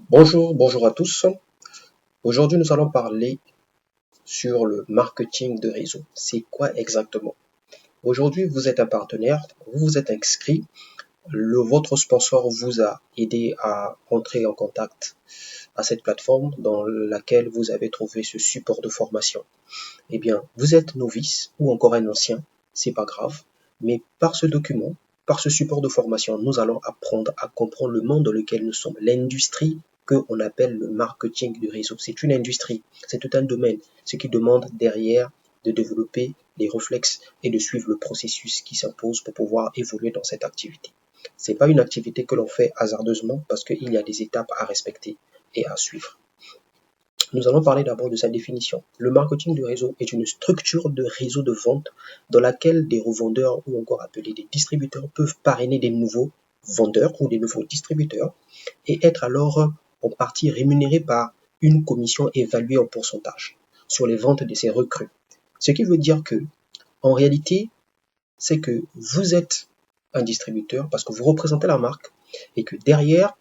Bonjour à tous. Aujourd'hui, nous allons parler sur le marketing de réseau. C'est quoi exactement? Aujourd'hui, vous êtes un partenaire, vous vous êtes inscrit, votre sponsor vous a aidé à entrer en contact à cette plateforme dans laquelle vous avez trouvé ce support de formation. Eh bien, vous êtes novice ou encore un ancien, c'est pas grave, mais par ce document, par ce support de formation, nous allons apprendre à comprendre le monde dans lequel nous sommes, l'industrie qu'on appelle le marketing de réseau. C'est une industrie, c'est tout un domaine, ce qui demande derrière de développer les réflexes et de suivre le processus qui s'impose pour pouvoir évoluer dans cette activité. C'est pas une activité que l'on fait hasardeusement parce qu'il y a des étapes à respecter et à suivre. Nous allons parler d'abord de sa définition. Le marketing de réseau est une structure de réseau de vente dans laquelle des revendeurs ou encore appelés des distributeurs peuvent parrainer des nouveaux vendeurs ou des nouveaux distributeurs et être alors en partie rémunérés par une commission évaluée en pourcentage sur les ventes de ces recrues. Ce qui veut dire que, en réalité, c'est que vous êtes un distributeur parce que vous représentez la marque et que derrière,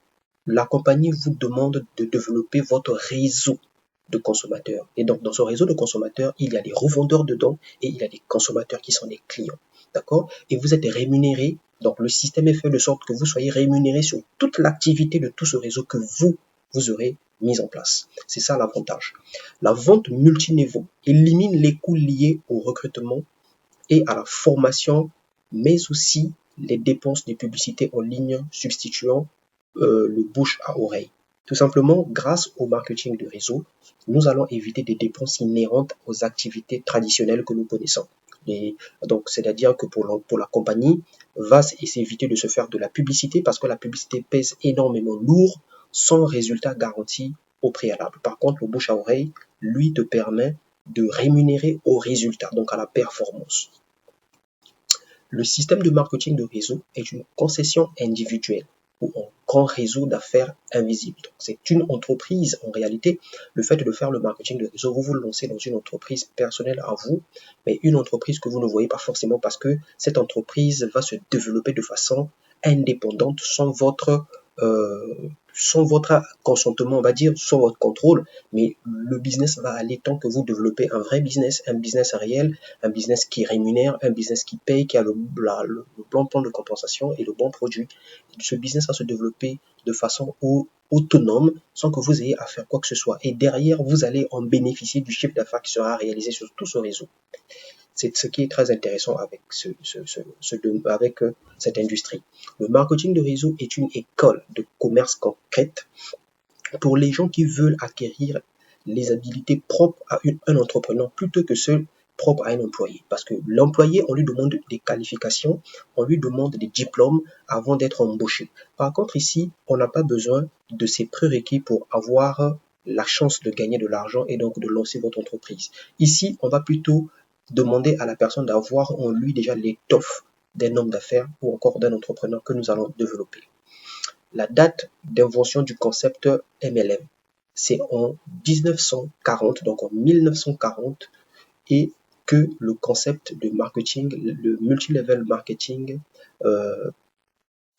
la compagnie vous demande de développer votre réseau de consommateurs. Et donc, dans ce réseau de consommateurs, il y a des revendeurs dedans et il y a des consommateurs qui sont des clients. D'accord? Et vous êtes rémunéré. Donc, le système est fait de sorte que vous soyez rémunéré sur toute l'activité de tout ce réseau que vous aurez mis en place. C'est ça l'avantage. La vente multiniveau élimine les coûts liés au recrutement et à la formation, mais aussi les dépenses de publicité en ligne substituant le bouche à oreille. Tout simplement, grâce au marketing de réseau, nous allons éviter des dépenses inhérentes aux activités traditionnelles que nous connaissons. Et donc, c'est-à-dire que pour la compagnie, va s'éviter de se faire de la publicité parce que la publicité pèse énormément lourd sans résultat garanti au préalable. Par contre, le bouche à oreille, lui, te permet de rémunérer au résultat, donc à la performance. Le système de marketing de réseau est une concession individuelle ou un grand réseau d'affaires invisible. C'est une entreprise, en réalité, le fait de faire le marketing de réseau, vous vous lancez dans une entreprise personnelle à vous, mais une entreprise que vous ne voyez pas forcément parce que cette entreprise va se développer de façon indépendante sans votre consentement, on va dire, sans votre contrôle, mais le business va aller tant que vous développez un vrai business, un business réel, un business qui rémunère, un business qui paye, qui a le bon plan de compensation et le bon produit. Ce business va se développer de façon autonome sans que vous ayez à faire quoi que ce soit. Et derrière, vous allez en bénéficier du chiffre d'affaires qui sera réalisé sur tout ce réseau. C'est ce qui est très intéressant avec cette industrie. Le marketing de réseau est une école de commerce concrète pour les gens qui veulent acquérir les habilités propres à un entrepreneur plutôt que celles propres à un employé. Parce que l'employé, on lui demande des qualifications, on lui demande des diplômes avant d'être embauché. Par contre, ici, on n'a pas besoin de ces prérequis pour avoir la chance de gagner de l'argent et donc de lancer votre entreprise. Ici, on va plutôt demander à la personne d'avoir en lui déjà l'étoffe d'un homme d'affaires ou encore d'un entrepreneur que nous allons développer. La date d'invention du concept MLM, c'est en 1940, donc en 1940, et que le concept de marketing, le multilevel marketing,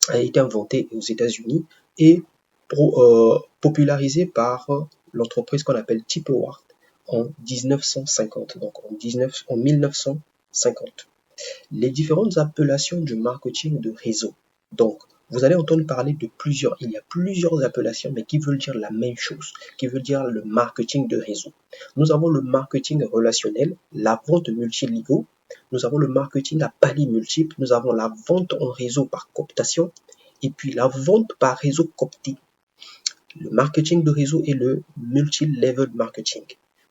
a été inventé aux États-Unis et popularisé par l'entreprise qu'on appelle Tipperward en 1950, donc en 1950. Les différentes appellations du marketing de réseau. Donc, vous allez entendre parler de il y a plusieurs appellations, mais qui veulent dire la même chose, qui veulent dire le marketing de réseau. Nous avons le marketing relationnel, la vente multiniveau, nous avons le marketing à paliers multiples, nous avons la vente en réseau par cooptation, et puis la vente par réseau coopté. Le marketing de réseau et le multi-level marketing.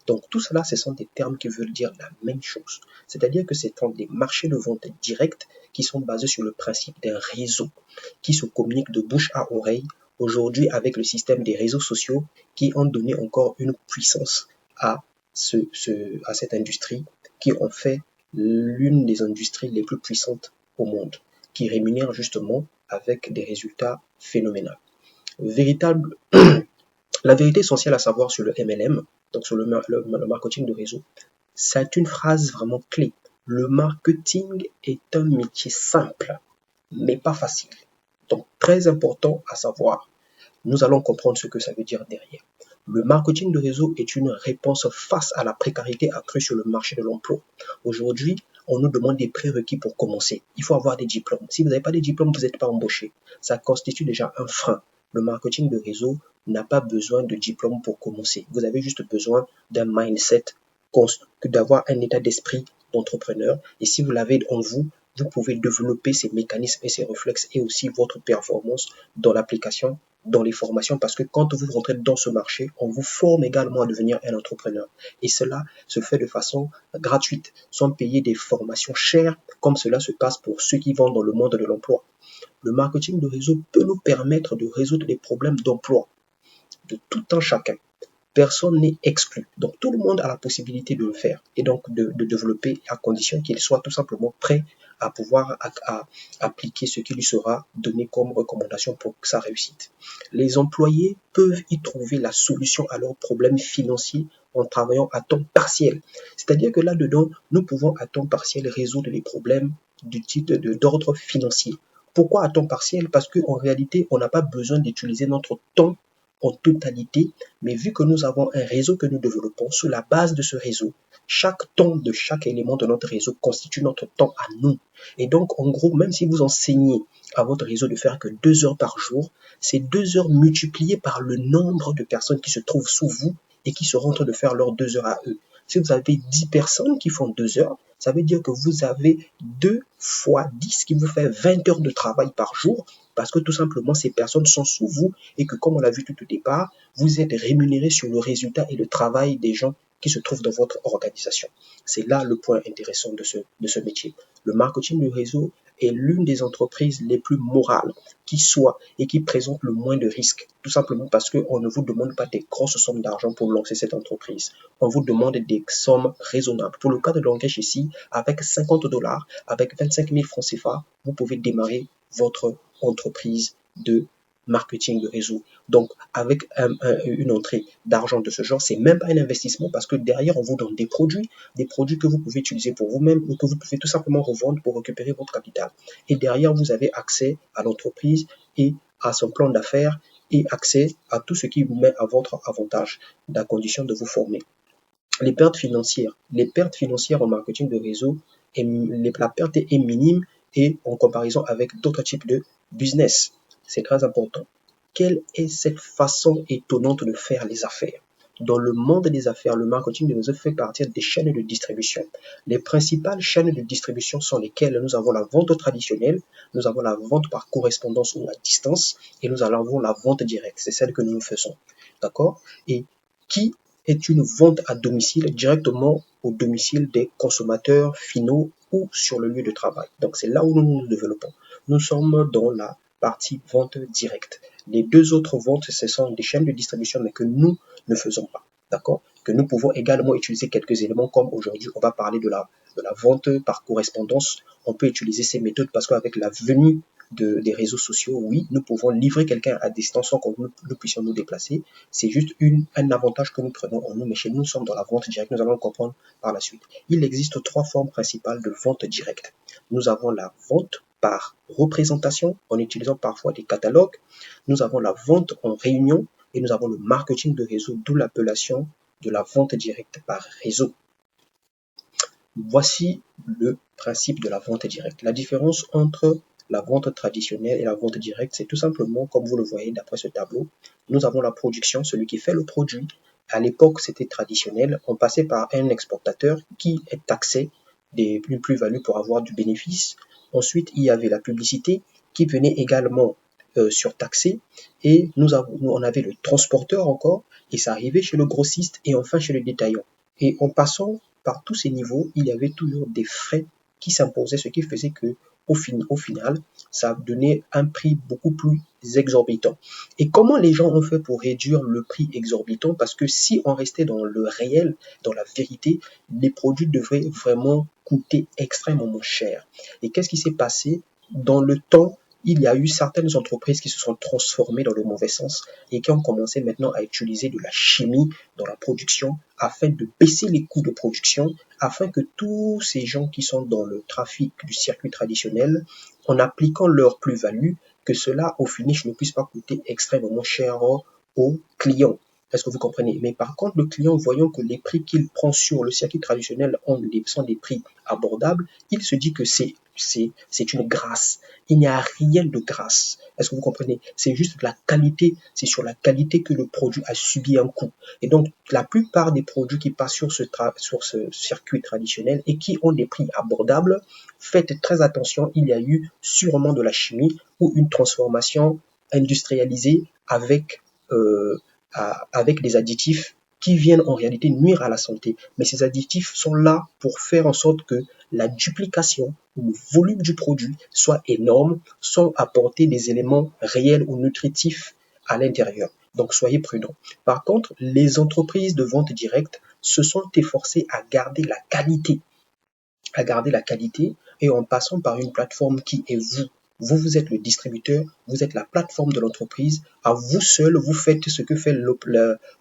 Donc tout cela, ce sont des termes qui veulent dire la même chose. C'est-à-dire que c'est des marchés de vente directs qui sont basés sur le principe d'un réseau qui se communique de bouche à oreille. Aujourd'hui, avec le système des réseaux sociaux qui ont donné encore une puissance à cette industrie, qui ont fait l'une des industries les plus puissantes au monde, qui rémunère justement avec des résultats phénoménaux. La vérité essentielle à savoir sur le MLM, donc sur le marketing de réseau, c'est une phrase vraiment clé. Le marketing est un métier simple, mais pas facile. Donc très important à savoir. Nous allons comprendre ce que ça veut dire derrière. Le marketing de réseau est une réponse face à la précarité accrue sur le marché de l'emploi. Aujourd'hui, on nous demande des prérequis pour commencer. Il faut avoir des diplômes. Si vous n'avez pas de diplôme, vous n'êtes pas embauché. Ça constitue déjà un frein. Le marketing de réseau n'a pas besoin de diplôme pour commencer. Vous avez juste besoin d'un mindset, d'avoir un état d'esprit d'entrepreneur. Et si vous l'avez en vous, vous pouvez développer ces mécanismes et ces réflexes et aussi votre performance dans l'application, dans les formations, parce que quand vous rentrez dans ce marché, on vous forme également à devenir un entrepreneur. Et cela se fait de façon gratuite, sans payer des formations chères, comme cela se passe pour ceux qui vont dans le monde de l'emploi. Le marketing de réseau peut nous permettre de résoudre les problèmes d'emploi de tout un chacun. Personne n'est exclu. Donc tout le monde a la possibilité de le faire et donc de développer à condition qu'il soit tout simplement prêt à pouvoir appliquer ce qui lui sera donné comme recommandation pour sa réussite. Les employés peuvent y trouver la solution à leurs problèmes financiers en travaillant à temps partiel. C'est-à-dire que là-dedans, nous pouvons à temps partiel résoudre les problèmes du type d'ordre financier. Pourquoi à temps partiel? Parce qu'en réalité, on n'a pas besoin d'utiliser notre temps en totalité, mais vu que nous avons un réseau que nous développons, sur la base de ce réseau, chaque temps de chaque élément de notre réseau constitue notre temps à nous. Et donc, en gros, même si vous enseignez à votre réseau de faire que 2 heures par jour, c'est 2 heures multipliées par le nombre de personnes qui se trouvent sous vous et qui seront en train de faire leurs 2 heures à eux. Si vous avez 10 personnes qui font 2 heures, ça veut dire que vous avez 2 fois 10 qui vous fait 20 heures de travail par jour, parce que tout simplement, ces personnes sont sous vous et que, comme on l'a vu tout au départ, vous êtes rémunéré sur le résultat et le travail des gens qui se trouvent dans votre organisation. C'est là le point intéressant de ce métier. Le marketing de réseau est l'une des entreprises les plus morales qui soit et qui présente le moins de risques, tout simplement parce qu'on ne vous demande pas des grosses sommes d'argent pour lancer cette entreprise. On vous demande des sommes raisonnables. Pour le cas de l'engage ici, avec 50 $, avec 25 000 francs CFA, vous pouvez démarrer votre entreprise de marketing de réseau. Donc, avec une entrée d'argent de ce genre, c'est même pas un investissement parce que derrière, on vous donne des produits que vous pouvez utiliser pour vous-même ou que vous pouvez tout simplement revendre pour récupérer votre capital. Et derrière, vous avez accès à l'entreprise et à son plan d'affaires et accès à tout ce qui vous met à votre avantage, à la condition de vous former. Les pertes financières en marketing de réseau, la perte est minime et en comparaison avec d'autres types de business. C'est très important. Quelle est cette façon étonnante de faire les affaires? Dans le monde des affaires, le marketing de réseau fait partie des chaînes de distribution. Les principales chaînes de distribution sont lesquelles? Nous avons la vente traditionnelle, nous avons la vente par correspondance ou à distance, et nous avons la vente directe. C'est celle que nous faisons. D'accord? Et qui est une vente à domicile, directement au domicile des consommateurs finaux ou sur le lieu de travail. Donc, c'est là où nous nous développons. Nous sommes dans la partie vente directe. Les deux autres ventes, ce sont des chaînes de distribution, mais que nous ne faisons pas. D'accord? Que nous pouvons également utiliser quelques éléments, comme aujourd'hui, on va parler de la vente par correspondance. On peut utiliser ces méthodes parce qu'avec la venue des réseaux sociaux, oui, nous pouvons livrer quelqu'un à distance sans que nous puissions nous déplacer. C'est juste un avantage que nous prenons en nous, mais chez nous, nous sommes dans la vente directe. Nous allons le comprendre par la suite. Il existe 3 formes principales de vente directe. Nous avons la vente par représentation, en utilisant parfois des catalogues. Nous avons la vente en réunion et nous avons le marketing de réseau, d'où l'appellation de la vente directe par réseau. Voici le principe de la vente directe. La différence entre la vente traditionnelle et la vente directe, c'est tout simplement, comme vous le voyez d'après ce tableau, nous avons la production, celui qui fait le produit. À l'époque, c'était traditionnel. On passait par un exportateur qui est taxé des plus-values pour avoir du bénéfice. Ensuite, il y avait la publicité qui venait également surtaxer. Et on avait le transporteur encore, et ça arrivait chez le grossiste et enfin chez le détaillant. Et en passant par tous ces niveaux, il y avait toujours des frais qui s'imposaient, ce qui faisait que au final, ça donnait un prix beaucoup plus exorbitant. Et comment les gens ont fait pour réduire le prix exorbitant? Parce que si on restait dans le réel, dans la vérité, les produits devraient vraiment coûter extrêmement cher. Et qu'est-ce qui s'est passé? Dans le temps, il y a eu certaines entreprises qui se sont transformées dans le mauvais sens et qui ont commencé maintenant à utiliser de la chimie dans la production afin de baisser les coûts de production, afin que tous ces gens qui sont dans le trafic du circuit traditionnel, en appliquant leur plus-value, que cela, au finish, ne puisse pas coûter extrêmement cher au client. Est-ce que vous comprenez? Mais par contre, le client, voyant que les prix qu'il prend sur le circuit traditionnel sont des prix abordables, il se dit que c'est une grâce. Il n'y a rien de grâce. Est-ce que vous comprenez? C'est juste la qualité, c'est sur la qualité que le produit a subi un coût. Et donc, la plupart des produits qui passent sur ce circuit traditionnel et qui ont des prix abordables, faites très attention, il y a eu sûrement de la chimie ou une transformation industrialisée avec des additifs qui viennent en réalité nuire à la santé. Mais ces additifs sont là pour faire en sorte que la duplication ou le volume du produit soit énorme, sans apporter des éléments réels ou nutritifs à l'intérieur. Donc soyez prudents. Par contre, les entreprises de vente directe se sont efforcées à garder la qualité, et en passant par une plateforme qui est vous. Vous êtes le distributeur, vous êtes la plateforme de l'entreprise. À vous seul, vous faites ce que fait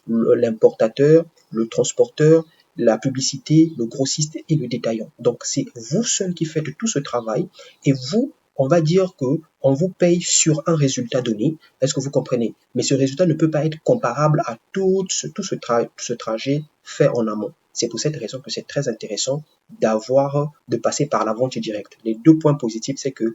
l'importateur, le transporteur, la publicité, le grossiste et le détaillant. Donc, c'est vous seul qui faites tout ce travail et vous, on va dire que on vous paye sur un résultat donné. Est-ce que vous comprenez? Mais ce résultat ne peut pas être comparable à tout ce trajet fait en amont. C'est pour cette raison que c'est très intéressant de passer par la vente directe. Les deux points positifs, c'est que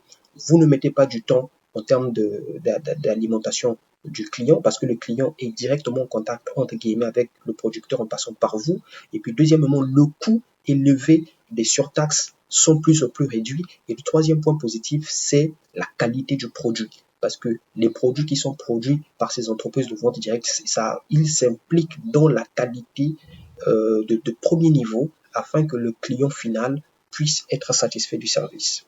vous ne mettez pas du temps en termes d'alimentation du client parce que le client est directement en contact entre guillemets avec le producteur en passant par vous. Et puis deuxièmement, le coût élevé des surtaxes sont plus réduits. Et le troisième point positif, c'est la qualité du produit. Parce que les produits qui sont produits par ces entreprises de vente directe, ils s'impliquent dans la qualité de premier niveau afin que le client final puisse être satisfait du service.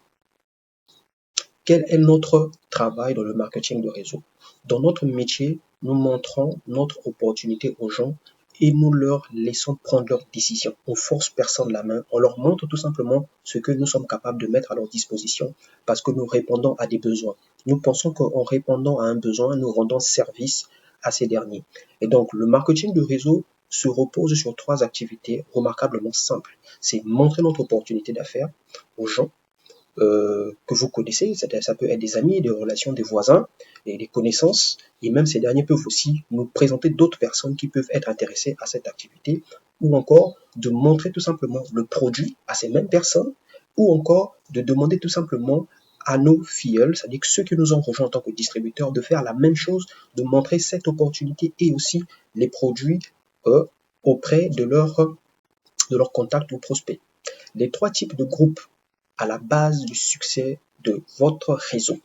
Quel est notre travail dans le marketing de réseau? Dans notre métier, nous montrons notre opportunité aux gens et nous leur laissons prendre leurs décisions. On force personne la main, on leur montre tout simplement ce que nous sommes capables de mettre à leur disposition parce que nous répondons à des besoins. Nous pensons qu'en répondant à un besoin, nous rendons service à ces derniers. Et donc, le marketing de réseau se repose sur 3 activités remarquablement simples. C'est montrer notre opportunité d'affaires aux gens que vous connaissez, ça peut être des amis, des relations, des voisins, et des connaissances, et même ces derniers peuvent aussi nous présenter d'autres personnes qui peuvent être intéressées à cette activité, ou encore de montrer tout simplement le produit à ces mêmes personnes, ou encore de demander tout simplement à nos filleuls, c'est-à-dire ceux qui nous ont rejoints en tant que distributeurs, de faire la même chose, de montrer cette opportunité et aussi les produits auprès de leurs contacts ou prospects. Les 3 types de groupes à la base du succès de votre réseau.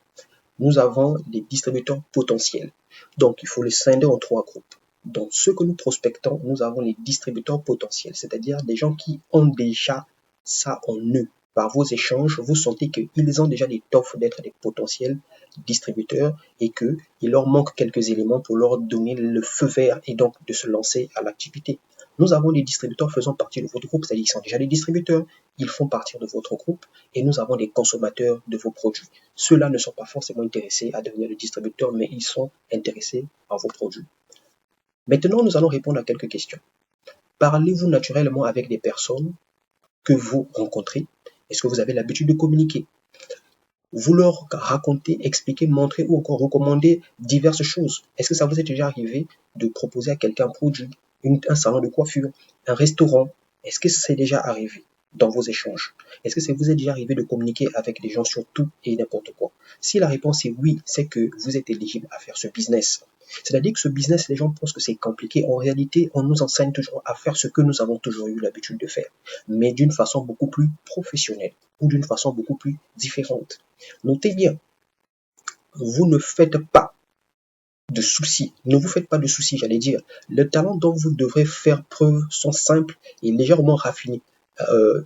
Nous avons des distributeurs potentiels. Donc, il faut les scinder en 3 groupes. Dans ceux que nous prospectons, nous avons les distributeurs potentiels, c'est-à-dire des gens qui ont déjà ça en eux. Par vos échanges, vous sentez qu'ils ont déjà l'étoffe d'être des potentiels distributeurs et qu'il leur manque quelques éléments pour leur donner le feu vert et donc de se lancer à l'activité. Nous avons des distributeurs faisant partie de votre groupe, c'est-à-dire qu'ils sont déjà des distributeurs, ils font partie de votre groupe, et nous avons des consommateurs de vos produits. Ceux-là ne sont pas forcément intéressés à devenir des distributeurs, mais ils sont intéressés par vos produits. Maintenant, nous allons répondre à quelques questions. Parlez-vous naturellement avec des personnes que vous rencontrez? Est-ce que vous avez l'habitude de communiquer? Vous leur racontez, expliquez, montrez ou encore recommandez diverses choses. Est-ce que ça vous est déjà arrivé de proposer à quelqu'un un produit, un salon de coiffure, un restaurant? Est-ce que c'est déjà arrivé dans vos échanges? Est-ce que ça vous est déjà arrivé de communiquer avec des gens sur tout et n'importe quoi? Si la réponse est oui, c'est que vous êtes éligible à faire ce business. C'est-à-dire que ce business, les gens pensent que c'est compliqué. En réalité, on nous enseigne toujours à faire ce que nous avons toujours eu l'habitude de faire, mais d'une façon beaucoup plus professionnelle ou d'une façon beaucoup plus différente. Notez bien, vous ne faites pas de soucis. Ne vous faites pas de soucis, j'allais dire. Le talent dont vous devrez faire preuve sont simples et légèrement raffinés. Un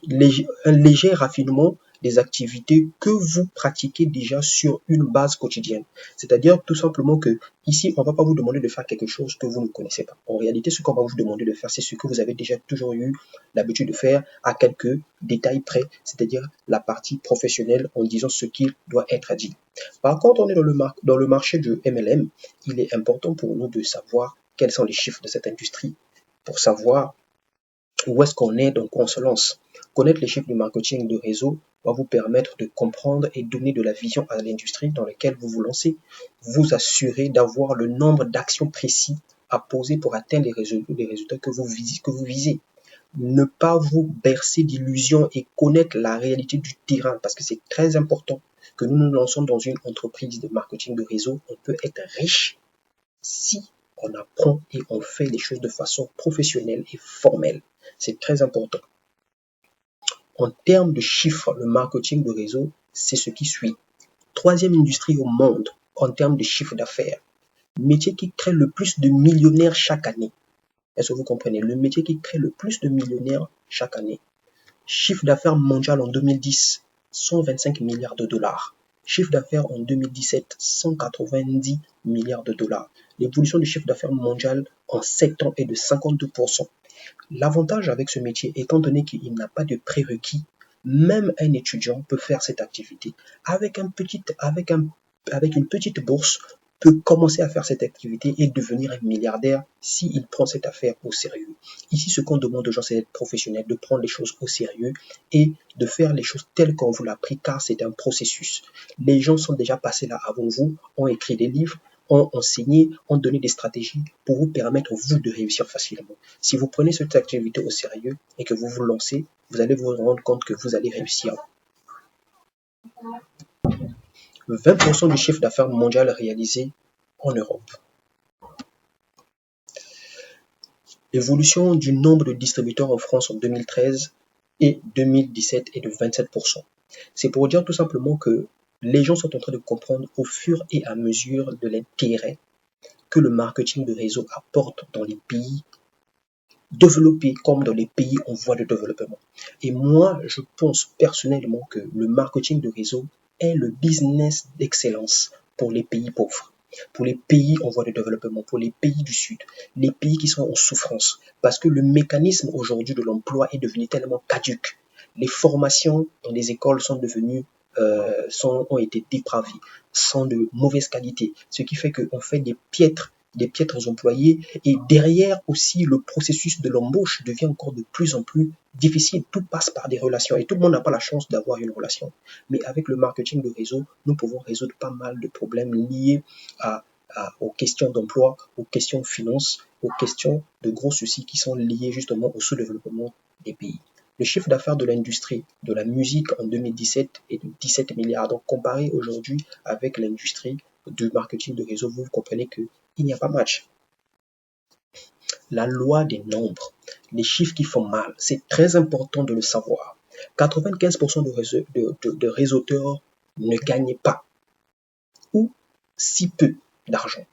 léger raffinement des activités que vous pratiquez déjà sur une base quotidienne. C'est-à-dire tout simplement que ici, on ne va pas vous demander de faire quelque chose que vous ne connaissez pas. En réalité, ce qu'on va vous demander de faire, c'est ce que vous avez déjà toujours eu l'habitude de faire à quelques détails près, c'est-à-dire la partie professionnelle en disant ce qu'il doit être dit. Par contre, on est dans le marché du MLM. Il est important pour nous de savoir quels sont les chiffres de cette industrie, pour savoir où est-ce qu'on est, donc on se lance. Connaître les chiffres du marketing de réseau va vous permettre de comprendre et donner de la vision à l'industrie dans laquelle vous vous lancez. Vous assurer d'avoir le nombre d'actions précis à poser pour atteindre les résultats que vous visez. Ne pas vous bercer d'illusions et connaître la réalité du terrain, parce que c'est très important que nous nous lançons dans une entreprise de marketing de réseau. On peut être riche si on apprend et on fait les choses de façon professionnelle et formelle. C'est très important. En termes de chiffres, le marketing de réseau, c'est ce qui suit. Troisième industrie au monde en termes de chiffre d'affaires. Métier qui crée le plus de millionnaires chaque année. Est-ce que vous comprenez? Le métier qui crée le plus de millionnaires chaque année. Chiffre d'affaires mondial en 2010, 125 milliards de dollars. Chiffre d'affaires en 2017, 190 milliards de dollars. L'évolution du chiffre d'affaires mondial en 7 ans est de 52%. L'avantage avec ce métier, étant donné qu'il n'a pas de prérequis, même un étudiant peut faire cette activité. Avec une petite bourse, peut commencer à faire cette activité et devenir un milliardaire s'il prend cette affaire au sérieux. Ici, ce qu'on demande aux gens, c'est d'être professionnel, de prendre les choses au sérieux et de faire les choses telles qu'on vous l'a appris, car c'est un processus. Les gens sont déjà passés là avant vous, ont écrit des livres, ont enseigné, ont donné des stratégies pour vous permettre, vous, de réussir facilement. Si vous prenez cette activité au sérieux et que vous vous lancez, vous allez vous rendre compte que vous allez réussir. 20% du chiffre d'affaires mondial réalisé en Europe. L'évolution du nombre de distributeurs en France en 2013 et 2017 est de 27%. C'est pour dire tout simplement que les gens sont en train de comprendre au fur et à mesure de l'intérêt que le marketing de réseau apporte dans les pays développés comme dans les pays en voie de développement. Et moi, je pense personnellement que le marketing de réseau est le business d'excellence pour les pays pauvres, pour les pays en voie de développement, pour les pays du Sud, les pays qui sont en souffrance. Parce que le mécanisme aujourd'hui de l'emploi est devenu tellement caduc. Les formations dans les écoles sont devenues ont été dépravées, sont de mauvaise qualité, ce qui fait qu'on fait des piètres employés, et derrière aussi le processus de l'embauche devient encore de plus en plus difficile. Tout passe par des relations et tout le monde n'a pas la chance d'avoir une relation. Mais avec le marketing de réseau, nous pouvons résoudre pas mal de problèmes liés aux questions d'emploi, aux questions de finances, aux questions de gros soucis qui sont liés justement au sous-développement des pays. Le chiffre d'affaires de l'industrie de la musique en 2017 est de 17 milliards. Donc comparé aujourd'hui avec l'industrie du marketing de réseau, vous comprenez qu'il n'y a pas match. La loi des nombres, les chiffres qui font mal, c'est très important de le savoir. 95% de réseauteurs ne gagnent pas ou si peu d'argent.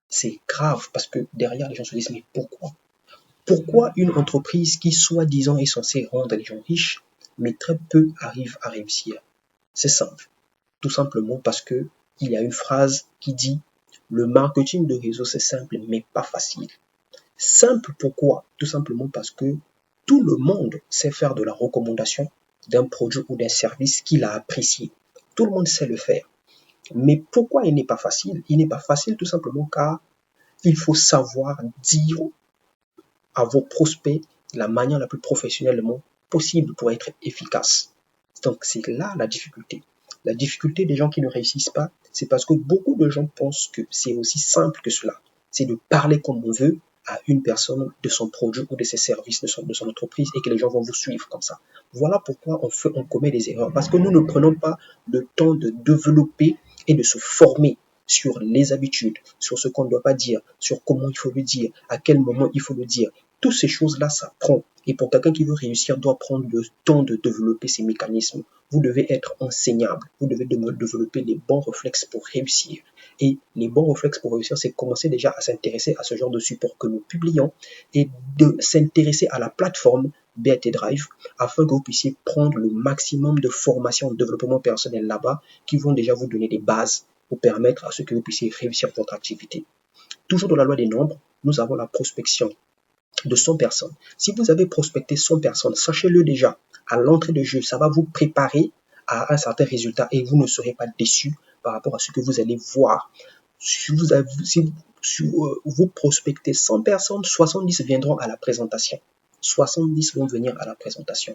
C'est grave parce que derrière, les gens se disent, mais pourquoi? Pourquoi une entreprise qui, soi-disant, est censée rendre les gens riches, mais très peu arrive à réussir? C'est simple. Tout simplement parce que il y a une phrase qui dit « Le marketing de réseau, c'est simple, mais pas facile ». Simple pourquoi? Tout simplement parce que tout le monde sait faire de la recommandation d'un produit ou d'un service qu'il a apprécié. Tout le monde sait le faire. Mais pourquoi il n'est pas facile? Il n'est pas facile tout simplement car il faut savoir dire à vos prospects la manière la plus professionnellement possible pour être efficace. Donc c'est là la difficulté. La difficulté des gens qui ne réussissent pas, c'est parce que beaucoup de gens pensent que c'est aussi simple que cela. C'est de parler comme on veut à une personne de son produit ou de ses services, de son entreprise, et que les gens vont vous suivre comme ça. Voilà pourquoi on commet des erreurs. Parce que nous ne prenons pas le temps de développer et de se former sur les habitudes, sur ce qu'on ne doit pas dire, sur comment il faut le dire, à quel moment il faut le dire. Toutes ces choses-là, ça prend. Et pour quelqu'un qui veut réussir, doit prendre le temps de développer ces mécanismes. Vous devez être enseignable. Vous devez développer les bons réflexes pour réussir. Et les bons réflexes pour réussir, c'est commencer déjà à s'intéresser à ce genre de support que nous publions et de s'intéresser à la plateforme BAT Drive afin que vous puissiez prendre le maximum de formations en développement personnel là-bas qui vont déjà vous donner des bases pour permettre à ce que vous puissiez réussir votre activité. Toujours dans la loi des nombres, nous avons la prospection de 100 personnes. Si vous avez prospecté 100 personnes, sachez-le déjà, à l'entrée de jeu, ça va vous préparer à un certain résultat et vous ne serez pas déçus par rapport à ce que vous allez voir. Si vous prospectez 100 personnes, 70 viendront à la présentation. 70 vont venir à la présentation.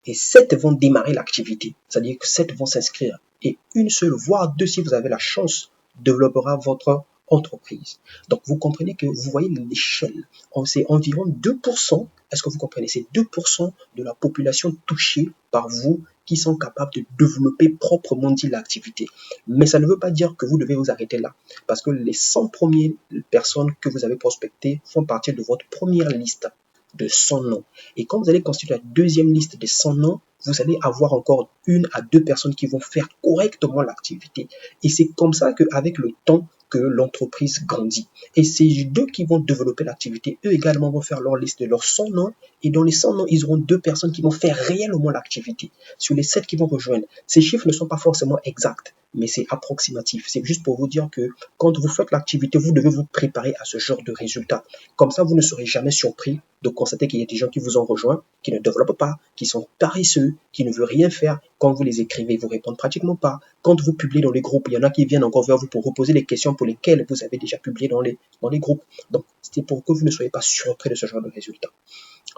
Et 7 vont démarrer l'activité, c'est-à-dire que 7 vont s'inscrire. Et une seule, voire deux, si vous avez la chance, développera votre entreprise. Donc, vous comprenez que vous voyez l'échelle. C'est environ 2%. Est-ce que vous comprenez? C'est 2% de la population touchée par vous qui sont capables de développer proprement dit l'activité. Mais ça ne veut pas dire que vous devez vous arrêter là. Parce que les 100 premières personnes que vous avez prospectées font partie de votre première liste de 100 noms. Et quand vous allez constituer la deuxième liste de 100 noms, vous allez avoir encore 1 à 2 personnes qui vont faire correctement l'activité. Et c'est comme ça qu'avec le temps, que l'entreprise grandit. Et ces deux qui vont développer l'activité, eux également vont faire leur liste de leurs 100 noms. Et dans les 100 noms, ils auront 2 personnes qui vont faire réellement l'activité. Sur les 7 qui vont rejoindre, ces chiffres ne sont pas forcément exacts, mais c'est approximatif. C'est juste pour vous dire que quand vous faites l'activité, vous devez vous préparer à ce genre de résultats. Comme ça, vous ne serez jamais surpris de constater qu'il y a des gens qui vous ont rejoint, qui ne développent pas, qui sont paresseux, qui ne veulent rien faire. Quand vous les écrivez, ils vous répondent pratiquement pas. Quand vous publiez dans les groupes, il y en a qui viennent encore vers vous pour vous poser les questions pour lesquelles vous avez déjà publié dans les groupes. Donc, c'est pour que vous ne soyez pas surpris de ce genre de résultats.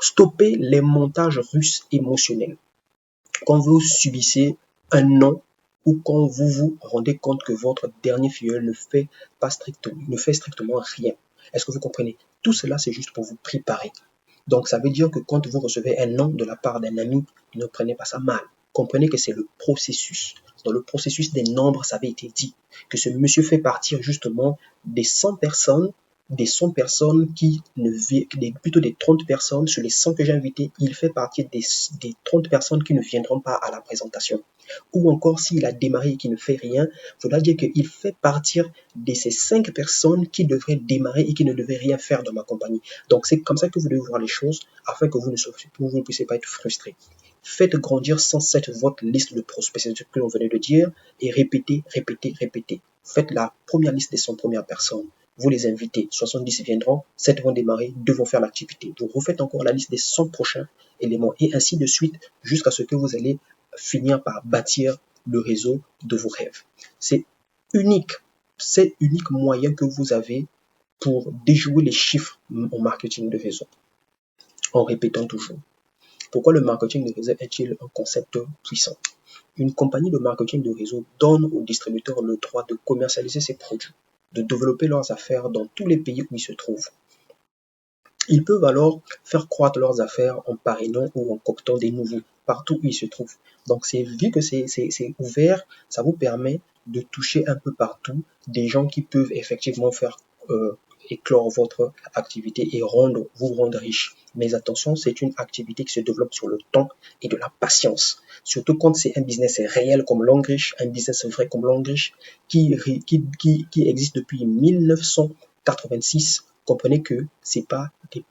Stoppez les montages russes émotionnels. Quand vous subissez un non ou quand vous vous rendez compte que votre dernier filleul ne fait strictement rien. Est-ce que vous comprenez? Tout cela, c'est juste pour vous préparer. Donc, ça veut dire que quand vous recevez un non de la part d'un ami, ne prenez pas ça mal. Comprenez que c'est le processus. Dans le processus des nombres, ça avait été dit que ce monsieur fait partir justement des 100 personnes, plutôt des 30 personnes sur les 100 que j'ai invitées, il fait partie des 30 personnes qui ne viendront pas à la présentation. Ou encore, s'il a démarré et qu'il ne fait rien, il faudra dire qu'il fait partir de ces 5 personnes qui devraient démarrer et qui ne devraient rien faire dans ma compagnie. Donc, c'est comme ça que vous devez voir les choses afin que vous ne puissiez pas être frustré. Faites grandir sans cesse votre liste de prospects, c'est ce que l'on venait de dire, et répétez. Faites la première liste des 100 premières personnes. Vous les invitez, 70 viendront, 7 vont démarrer, 2 vont faire l'activité. Vous refaites encore la liste des 100 prochains éléments et ainsi de suite jusqu'à ce que vous allez finir par bâtir le réseau de vos rêves. C'est unique moyen que vous avez pour déjouer les chiffres au marketing de réseau. En répétant toujours. Pourquoi le marketing de réseau est-il un concept puissant? Une compagnie de marketing de réseau donne aux distributeurs le droit de commercialiser ses produits, de développer leurs affaires dans tous les pays où ils se trouvent. Ils peuvent alors faire croître leurs affaires en parrainant ou en cooptant des nouveaux partout où ils se trouvent. Donc, vu que c'est ouvert, ça vous permet de toucher un peu partout des gens qui peuvent effectivement faire éclore votre activité et vous rendre riche. Mais attention, c'est une activité qui se développe sur le temps et de la patience. Surtout quand c'est un business réel comme Longrich, un business vrai comme Longrich qui existe depuis 1986. Comprenez que c'est pas des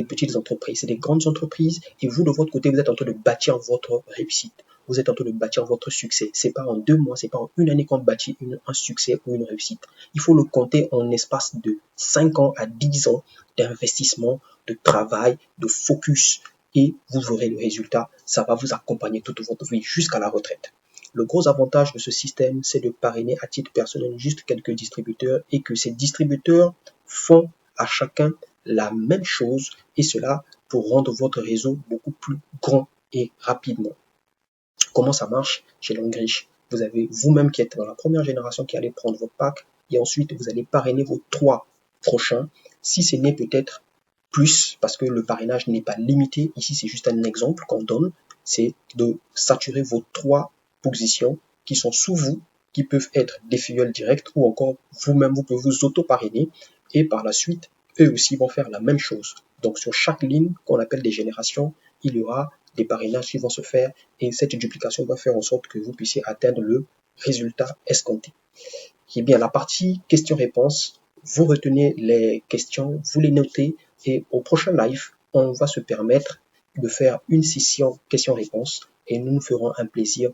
petites entreprises, c'est des grandes entreprises et vous de votre côté, vous êtes en train de bâtir votre réussite. Vous êtes en train de bâtir votre succès. C'est pas en 2 mois, c'est pas en 1 année qu'on bâtit un succès ou une réussite. Il faut le compter en espace de 5 ans à 10 ans d'investissement, de travail, de focus et vous verrez le résultat. Ça va vous accompagner toute votre vie jusqu'à la retraite. Le gros avantage de ce système, c'est de parrainer à titre personnel juste quelques distributeurs et que ces distributeurs font à chacun la même chose et cela pour rendre votre réseau beaucoup plus grand et rapidement. Comment ça marche chez Longrich? Vous avez vous-même qui êtes dans la première génération qui allez prendre votre pack et ensuite vous allez parrainer vos 3 prochains. Si ce n'est peut-être plus, parce que le parrainage n'est pas limité, ici c'est juste un exemple qu'on donne, c'est de saturer vos 3 positions qui sont sous vous, qui peuvent être des filleuls directs ou encore vous-même, vous pouvez vous auto-parrainer et par la suite, eux aussi vont faire la même chose. Donc sur chaque ligne qu'on appelle des générations, il y aura des parrainages qui vont se faire et cette duplication va faire en sorte que vous puissiez atteindre le résultat escompté. Et bien, la partie questions-réponses, vous retenez les questions, vous les notez et au prochain live, on va se permettre de faire une session questions-réponses et nous nous ferons un plaisir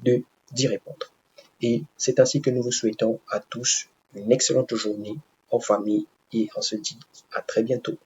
d'y répondre. Et c'est ainsi que nous vous souhaitons à tous une excellente journée en famille et on se dit à très bientôt.